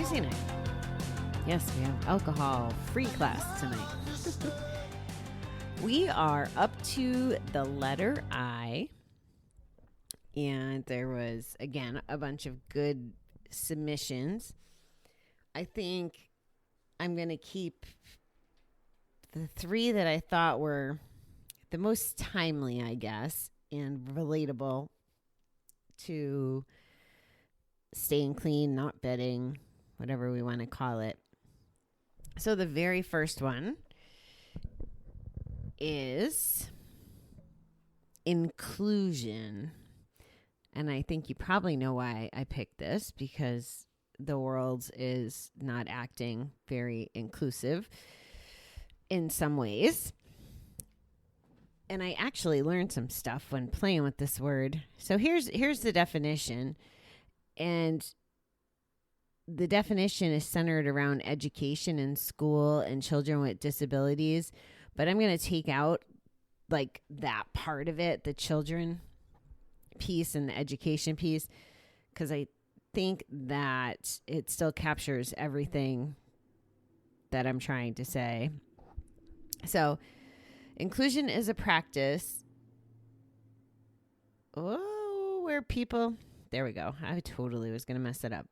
Tuesday night. Yes, we have alcohol-free class tonight. We are up to the letter I. And there was, again, a bunch of good submissions. I think I'm going to keep the three that I thought were the most timely, I guess, and relatable to staying clean, not betting, whatever we want to call it. So the very first one is inclusion. And I think you probably know why I picked this, because the world is not acting very inclusive in some ways. And I actually learned some stuff when playing with this word. So here's the definition. And the definition is centered around education in school and children with disabilities. But I'm going to take out like that part of it, the children piece and the education piece, because I think that it still captures everything that I'm trying to say. So inclusion is a practice where people, there we go. I totally was going to mess it up.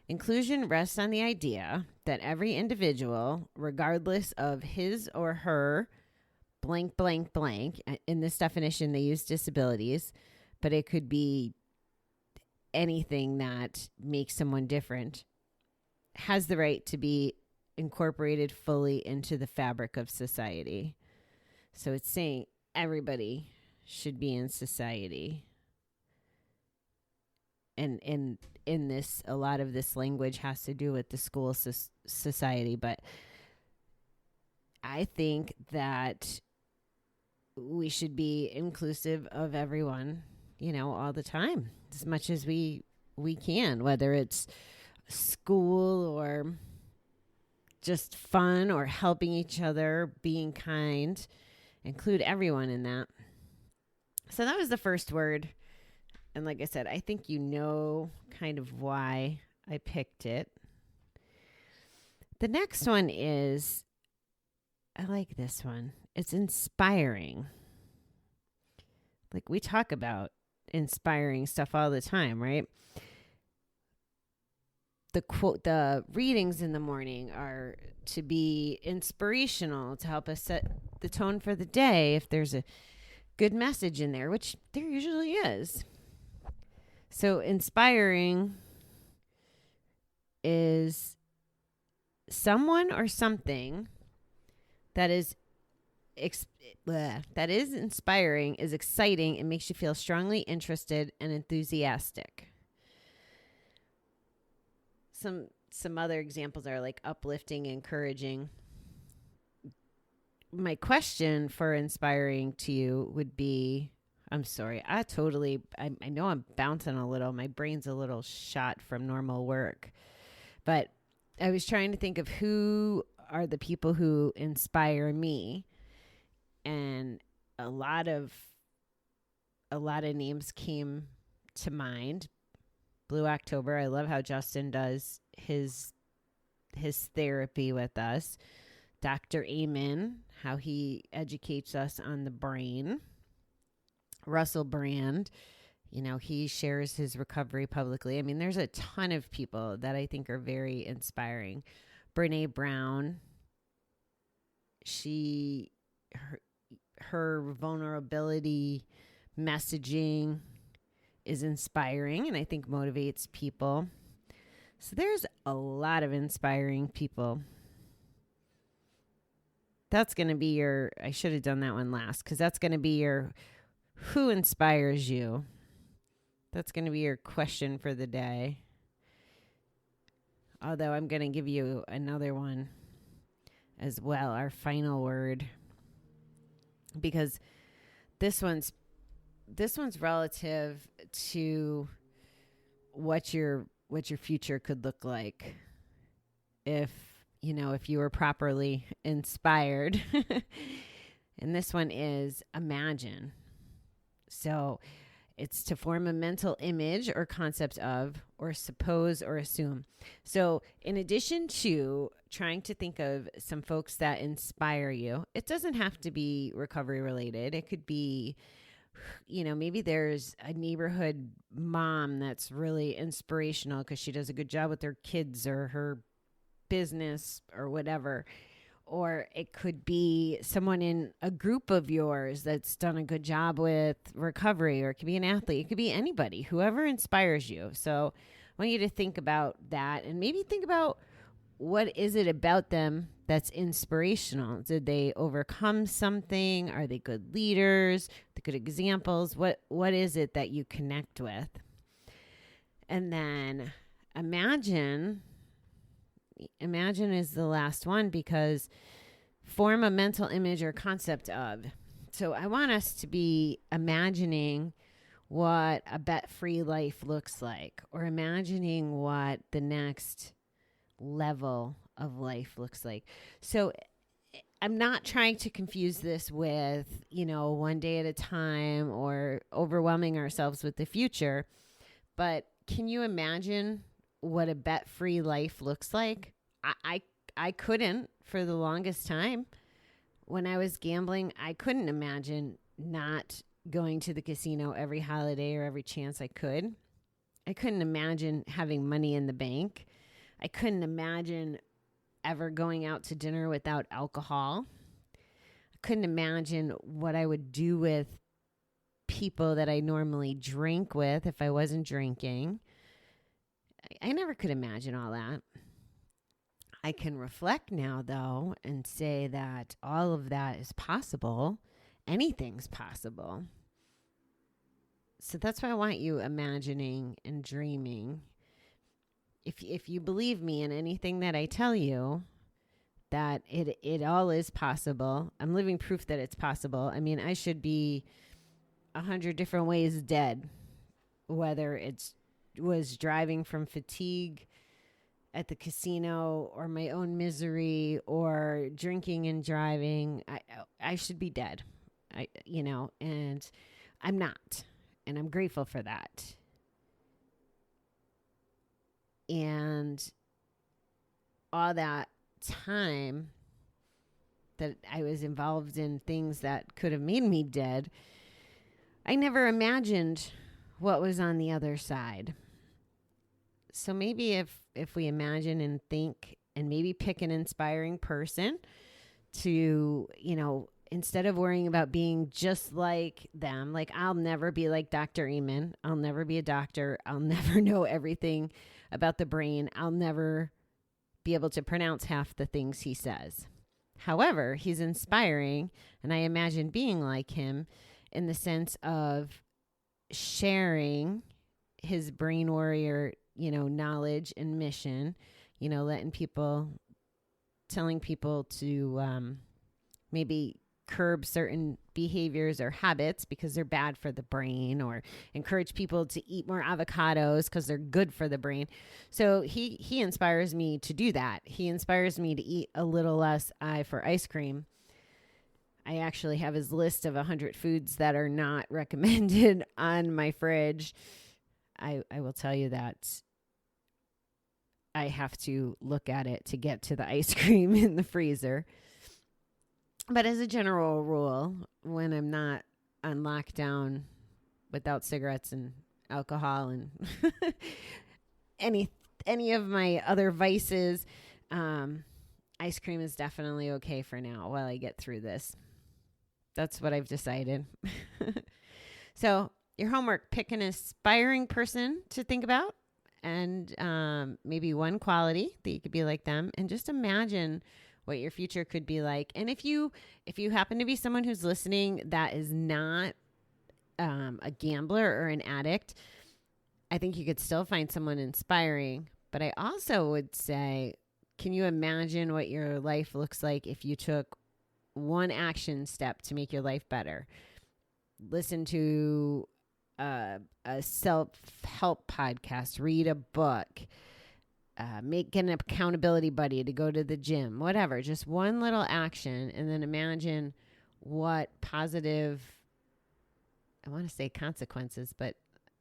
Inclusion rests on the idea that every individual, regardless of his or her blank, blank, blank, in this definition, they use disabilities, but it could be anything that makes someone different, has the right to be incorporated fully into the fabric of society. So it's saying everybody should be in society. And in this, a lot of this language has to do with the school society, but I think that we should be inclusive of everyone, all the time, as much as we can, whether it's school or just fun or helping each other, being kind, include everyone in that. So that was the first word. And like I said, I think you know kind of why I picked it. The next one is, I like this one. It's inspiring. Like we talk about inspiring stuff all the time, right? The readings in the morning are to be inspirational, to help us set the tone for the day if there's a good message in there, which there usually is. So inspiring is someone or something that is inspiring, is exciting, and makes you feel strongly interested and enthusiastic. Some other examples are like uplifting, encouraging. My question for inspiring to you would be, I'm sorry, I know I'm bouncing a little. My brain's a little shot from normal work. But I was trying to think of who are the people who inspire me. And a lot of names came to mind. Blue October. I love how Justin does his therapy with us. Dr. Amen, how he educates us on the brain. Russell Brand, he shares his recovery publicly. I mean, there's a ton of people that I think are very inspiring. Brene Brown, her vulnerability messaging is inspiring and I think motivates people. So there's a lot of inspiring people. That's going to be I should have done that one last, because that's going to be your who inspires you. That's going to be your question for the day. Although I'm going to give you another one as well, our final word, because this one's relative to what your future could look like if you were properly inspired. And this one is imagine. So It's to form a mental image or concept of, or suppose or assume. So in addition to trying to think of some folks that inspire you, it doesn't have to be recovery related. It could be, maybe there's a neighborhood mom that's really inspirational because she does a good job with her kids or her business or whatever. Or it could be someone in a group of yours that's done a good job with recovery, or it could be an athlete. It could be anybody, whoever inspires you. So I want you to think about that, and maybe think about, what is it about them that's inspirational? Did they overcome something? Are they good leaders? The good examples? What is it that you connect with? And then imagine is the last one, because form a mental image or concept of. So I want us to be imagining what a bet-free life looks like, or imagining what the next level of life looks like. So I'm not trying to confuse this with, one day at a time or overwhelming ourselves with the future, but can you imagine what a bet-free life looks like? I couldn't for the longest time. When I was gambling, I couldn't imagine not going to the casino every holiday or every chance I could. I couldn't imagine having money in the bank. I couldn't imagine ever going out to dinner without alcohol. I couldn't imagine what I would do with people that I normally drink with if I wasn't drinking. I never could imagine all that. I can reflect now, though, and say that all of that is possible. Anything's possible. So that's why I want you imagining and dreaming. If you believe me in anything that I tell you, that it all is possible. I'm living proof that it's possible. I mean, I should be 100 different ways dead, whether was driving from fatigue at the casino, or my own misery, or drinking and driving. I should be dead, and I'm not, and I'm grateful for that. And all that time that I was involved in things that could have made me dead, I never imagined what was on the other side. So maybe if we imagine and think, and maybe pick an inspiring person to, instead of worrying about being just like them, like I'll never be like Dr. Eamon. I'll never be a doctor. I'll never know everything about the brain. I'll never be able to pronounce half the things he says. However, he's inspiring, and I imagine being like him in the sense of sharing his brain warrior, knowledge and mission, telling people to maybe curb certain behaviors or habits because they're bad for the brain, or encourage people to eat more avocados because they're good for the brain. So he inspires me to do that. He inspires me to eat a little less eye for ice cream. I actually have his list of 100 foods that are not recommended on my fridge. I will tell you that I have to look at it to get to the ice cream in the freezer. But as a general rule, when I'm not on lockdown without cigarettes and alcohol and any of my other vices, ice cream is definitely okay for now while I get through this. That's what I've decided. So your homework, pick an inspiring person to think about, and maybe one quality that you could be like them, and just imagine what your future could be like. And if you happen to be someone who's listening that is not a gambler or an addict, I think you could still find someone inspiring. But I also would say, can you imagine what your life looks like if you took one action step to make your life better? Listen to a self-help podcast, read a book, make an accountability buddy to go to the gym, whatever. Just one little action, and then imagine what positive I want to say consequences, but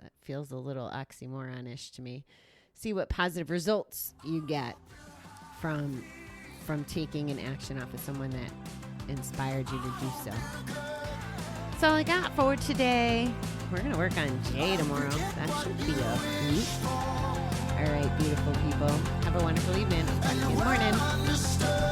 that feels a little oxymoronish to me. See what positive results you get from taking an action off of someone that inspired you to do so. That's all I got for today. We're going to work on Jay tomorrow. That should be a hoot. All right, beautiful people. Have a wonderful evening. I'll talk to you in the morning.